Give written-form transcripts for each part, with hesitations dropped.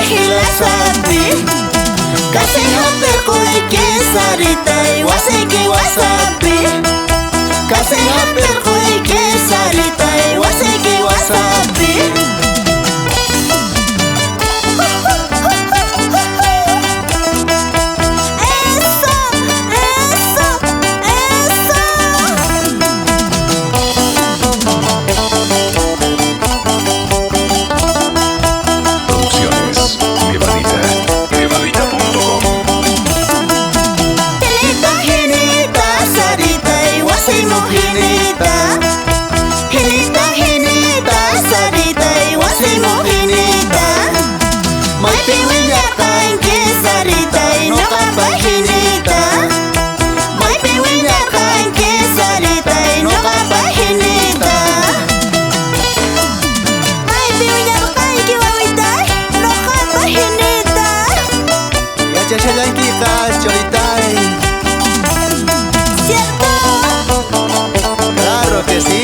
perihila sapi kasih hampir kui kisarita wasiki wasabi kasih hampir kui kisarita wasiki wasabi May piwinya kain kisarita no kapahinita May piwinya kain kisarita no kapahinita May piwinya kain kiwawita no kapahinita Ya chashalan kika choritai ¿Cierto? Claro que sí.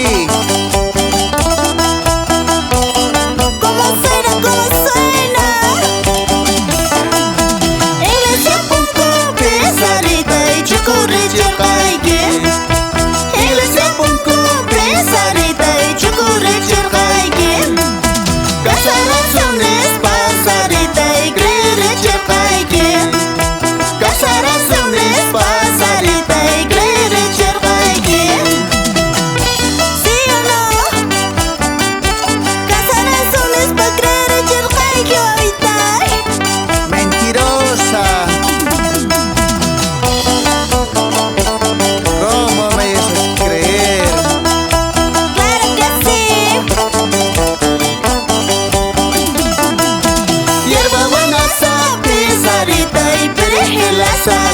Sarita y perihila sapi